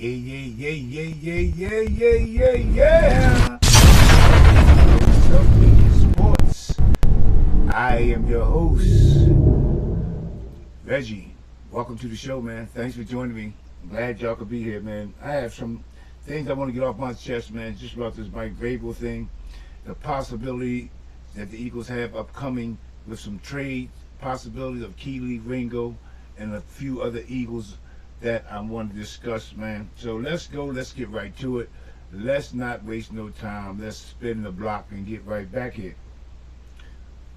Yeah, yeah, yeah, yeah, yeah, yeah, yeah, yeah. Media Sports. I am your host, Reggie. Welcome to the show, man. Thanks for joining me. I'm glad y'all could be here, man. I have some things I want to get off my chest, man, just about this Mike Vrabel thing, the possibility that the Eagles have upcoming with some trade possibilities of Keely, Ringo, and a few other Eagles that I want to discuss, man. So let's go. Let's get right to it. Let's not waste no time. Let's spin the block and get right back here.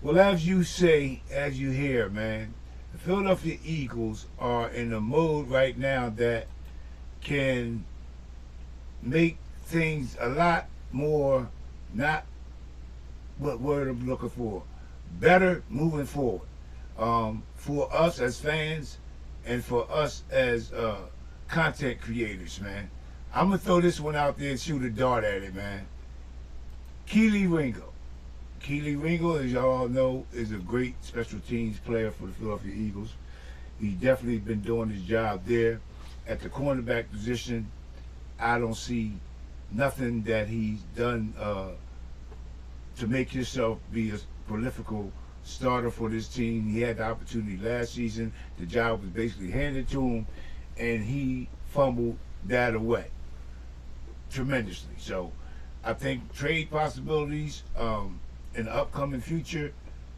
Well, as you say, as you hear, man, the Philadelphia Eagles are in a mode right now that can make things a lot more, not what word I'm looking for, better moving forward. For us as fans and for us as content creators, man. I'm going to throw this one out there and shoot a dart at it, man. Keely Ringo. Keely Ringo, as y'all know, is a great special teams player for the Philadelphia Eagles. He's definitely been doing his job there. At the cornerback position, I don't see nothing that he's done to make himself be a prolifical starter for this team. He had the opportunity last season. The job was basically handed to him, and he fumbled that away tremendously. So I think trade possibilities in the upcoming future,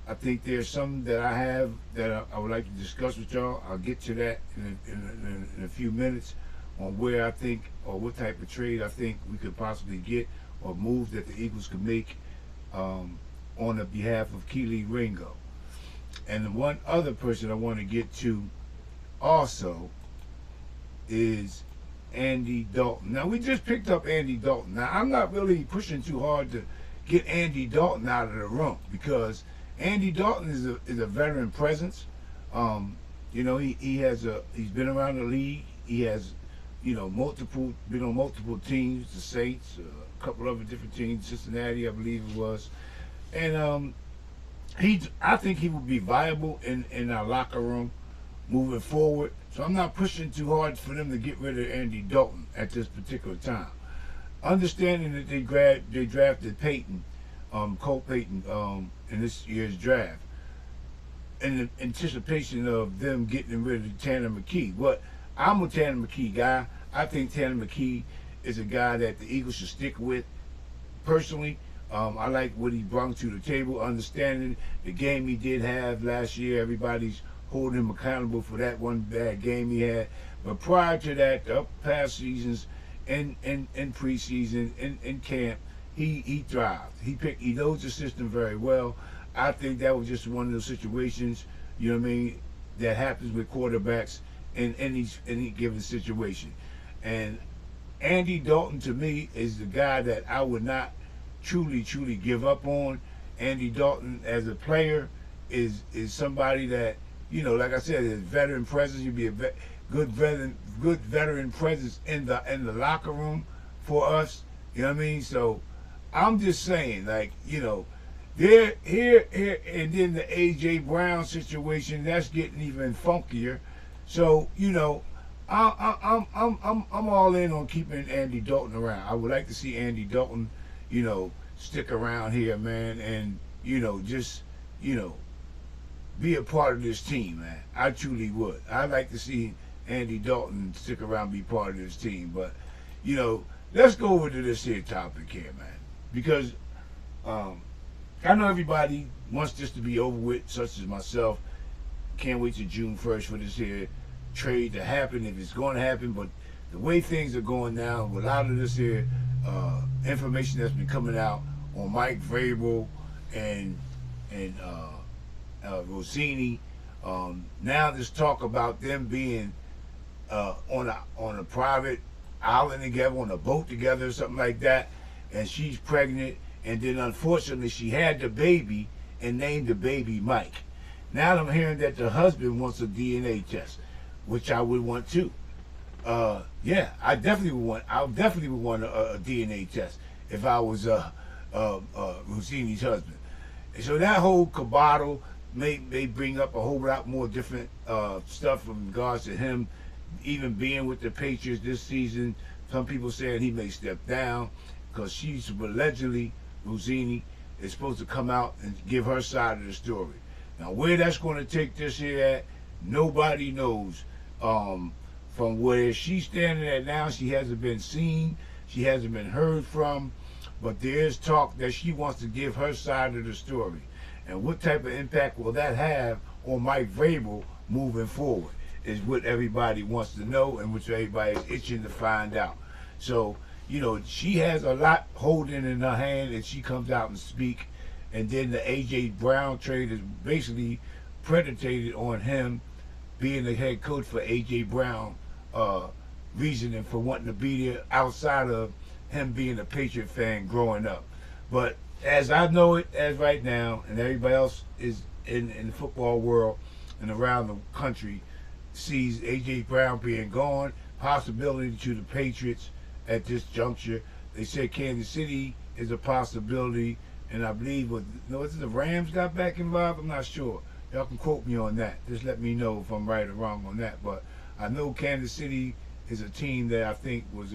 I think there's some that I have that I would like to discuss with y'all. I'll get to that in a few minutes on where I think or what type of trade I think we could possibly get or moves that the Eagles could make on the behalf of Keely Ringo. And the one other person I want to get to also is Andy Dalton. Now, we just picked up Andy Dalton. Now, I'm not really pushing too hard to get Andy Dalton out of the room because Andy Dalton is a veteran presence. He's been around the league. He has, been on multiple teams, the Saints, a couple other different teams, Cincinnati, I believe it was. And I think he would be viable in our locker room moving forward. So I'm not pushing too hard for them to get rid of Andy Dalton at this particular time. Understanding that they drafted Colt Payton, in this year's draft, in the anticipation of them getting rid of Tanner McKee. But I'm a Tanner McKee guy. I think Tanner McKee is a guy that the Eagles should stick with. Personally, I like what he brought to the table, understanding the game he did have last year. Everybody's holding him accountable for that one bad game he had. But prior to that, the past seasons, in preseason, in camp, he thrived. He knows the system very well. I think that was just one of those situations, that happens with quarterbacks in any given situation. And Andy Dalton, to me, is the guy that I would not truly give up on. Andy Dalton as a player is somebody that, like I said, is veteran presence. You'd be a good veteran presence in the locker room for us. You know what I mean? So I'm just saying, they're here, and then the AJ Brown situation, that's getting even funkier. So I'm all in on keeping Andy Dalton around. I would like to see Andy Dalton, stick around here, man, and just be a part of this team, man. I truly would. I'd like to see Andy Dalton stick around, be part of this team. But let's go over to this here topic here, man, because I know everybody wants this to be over with, such as myself. Can't wait till June 1st for this here trade to happen, if it's going to happen. But the way things are going now, with a lot of this here information that's been coming out on Mike Vrabel and Rossini, now there's talk about them being on a private island together, on a boat together, or something like that, and she's pregnant, and then unfortunately she had the baby and named the baby Mike. Now I'm hearing that the husband wants a DNA test, which I would want too. Yeah, I definitely would want a DNA test if I was Rossini's husband. And so that whole cabal may bring up a whole lot more different stuff in regards to him even being with the Patriots this season. Some people saying he may step down because she's allegedly, Rosini, is supposed to come out and give her side of the story. Now, where that's going to take this here at, nobody knows. From where she's standing at now, she hasn't been seen, she hasn't been heard from, but there is talk that she wants to give her side of the story. And what type of impact will that have on Mike Vrabel moving forward is what everybody wants to know and which everybody is itching to find out. So, she has a lot holding in her hand and she comes out and speak. And then the A.J. Brown trade is basically predicated on him being the head coach for A.J. Brown, reasoning for wanting to be there outside of him being a Patriot fan growing up. But as I know it as right now, and everybody else is in the football world and around the country sees A.J. Brown being gone, possibility to the Patriots at this juncture. They said Kansas City is a possibility, and I believe the Rams got back involved. I'm not sure. Y'all can quote me on that. Just let me know if I'm right or wrong on that. But I know Kansas City is a team that I think was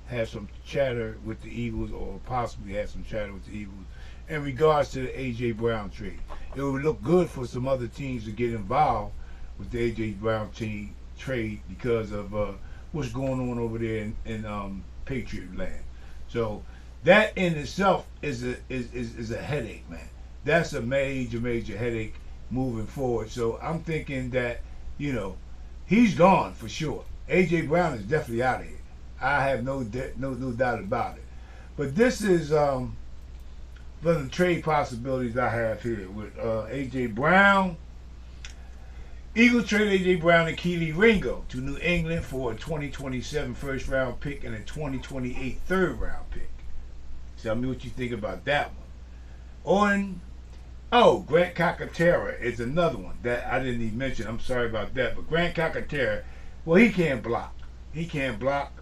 had some chatter with the Eagles, or possibly had some chatter with the Eagles in regards to the A.J. Brown trade. It would look good for some other teams to get involved with the A.J. Brown team trade because of what's going on over there in Patriot land. So that in itself is a headache, man. That's a major headache moving forward. So I'm thinking that, he's gone for sure. A.J. Brown is definitely out of here. I have no doubt about it. But this is one of the trade possibilities I have here with A.J. Brown. Eagles trade A.J. Brown and Keely Ringo to New England for a 2027 first round pick and a 2028 third round pick. Tell me what you think about that one. Grant Calcaterra is another one that I didn't even mention. I'm sorry about that. But Grant Calcaterra, well, he can't block. He can't block.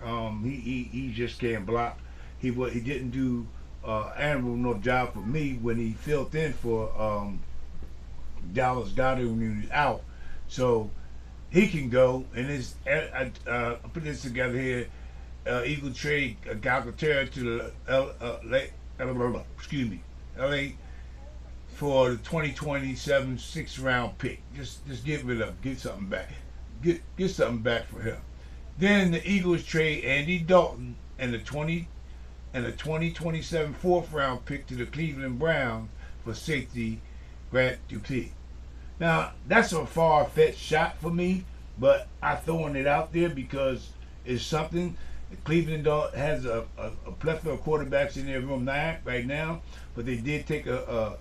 He just can't block. He didn't do admirable no job for me when he filled in for Dallas Goddard when he was out. So he can go. And I put this together here. Eagle trade Calcaterra to LA for the 2027 sixth round pick. Just give it up. Get something back. Get something back for him. Then the Eagles trade Andy Dalton and the 2027 fourth round pick to the Cleveland Browns for safety Grant Dupuis. Now that's a far-fetched shot for me, but I'm throwing it out there because it's something. Cleveland has a plethora of quarterbacks in their room right now, but they did take a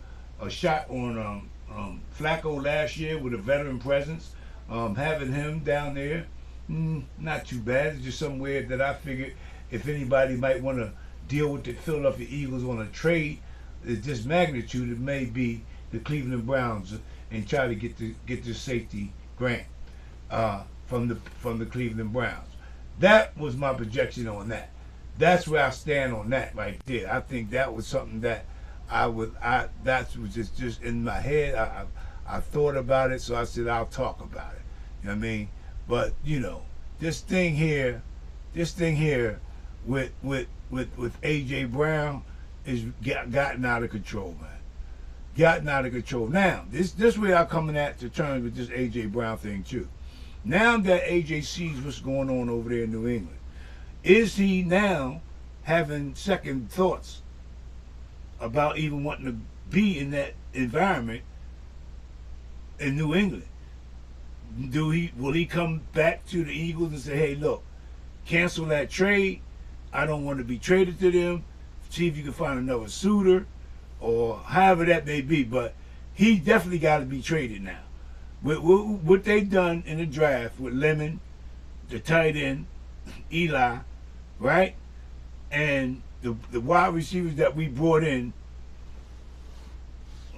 shot on Flacco last year with a veteran presence. Having him down there, not too bad. It's just somewhere that I figured if anybody might want to deal with the Philadelphia Eagles on a trade of this magnitude, it may be the Cleveland Browns and try to get the safety Grant from the Cleveland Browns. That was my projection on that. That's where I stand on that right there. I think that was something that that was just in my head. I thought about it, so I said I'll talk about it. You know what I mean? But this thing here with A.J. Brown is gotten out of control, man. Gotten out of control. Now, this way I'm coming to terms with this A.J. Brown thing too. Now that A.J. sees what's going on over there in New England, is he now having second thoughts about even wanting to be in that environment in New England? Will he come back to the Eagles and say, hey, look, cancel that trade. I don't want to be traded to them. See if you can find another suitor or however that may be. But he definitely got to be traded now. With what they've done in the draft with Lemon, the tight end, Eli, right? And the wide receivers that we brought in,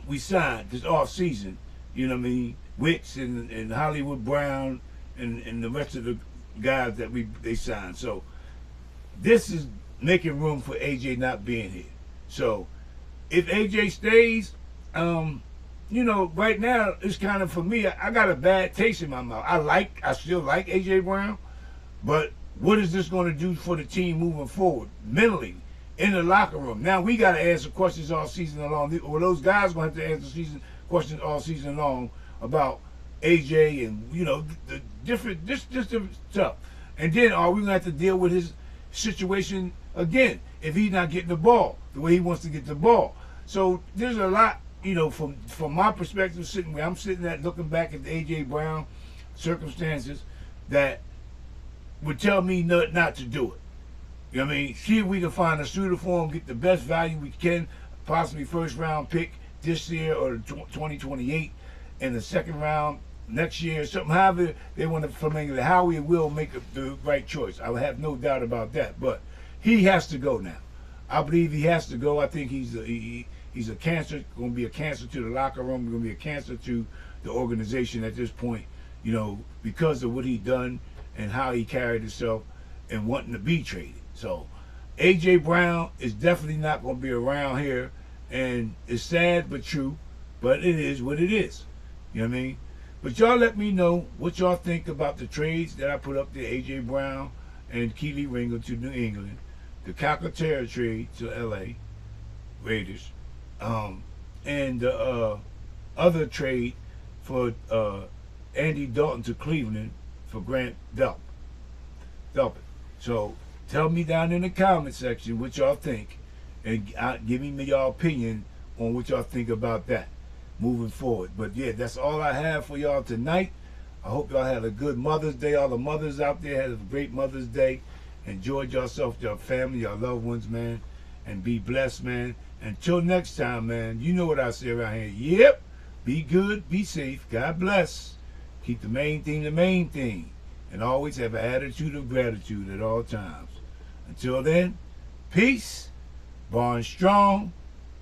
we signed this off season. You know what I mean? Wicks and Hollywood Brown and the rest of the guys that they signed. So this is making room for AJ not being here. So if AJ stays, right now it's kind of for me. I got a bad taste in my mouth. I still like AJ Brown, but what is this going to do for the team moving forward mentally in the locker room? Now we got to answer questions all season long. Or those guys going to have to answer questions all season long about AJ and the different different stuff. And then are we going to have to deal with his situation again if he's not getting the ball the way he wants to get the ball? So there's a lot, from my perspective, sitting where I'm sitting at, looking back at the AJ Brown circumstances, that would tell me not to do it. You know what I mean? See if we can find a suitor for him, get the best value we can, possibly first round pick this year or 2028, and the second round next year, something. However they want to flamingo, Howie will make the right choice. I have no doubt about that. But he has to go now. I believe he has to go. I think he's a cancer. Going to be a cancer to the locker room. Going to be a cancer to the organization at this point. Because of what he done and how he carried himself and wanting to be traded. So AJ Brown is definitely not going to be around here, and it's sad but true. But it is what it is. You know what I mean? But y'all let me know what y'all think about the trades that I put up there: AJ Brown and Keely Ringo to New England, the Calcaterra trade to LA Raiders, and the other trade for Andy Dalton to Cleveland for Grant Dalton. So tell me down in the comment section what y'all think, and give me y'all opinion on what y'all think about that moving forward. But yeah, that's all I have for y'all tonight. I hope y'all had a good Mother's Day. All the mothers out there had a great Mother's Day. Enjoyed yourself, your family, your loved ones, man, and be blessed, man. Until next time, man, you know what I say around here. Yep, be good, be safe, God bless. Keep the main thing, and always have an attitude of gratitude at all times. Until then, peace, born strong.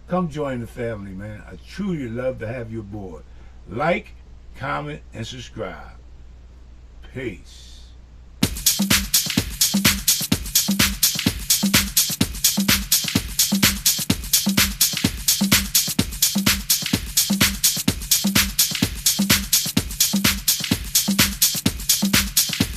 Come join the family, man. I truly love to have you aboard. Like, comment, and subscribe. Peace.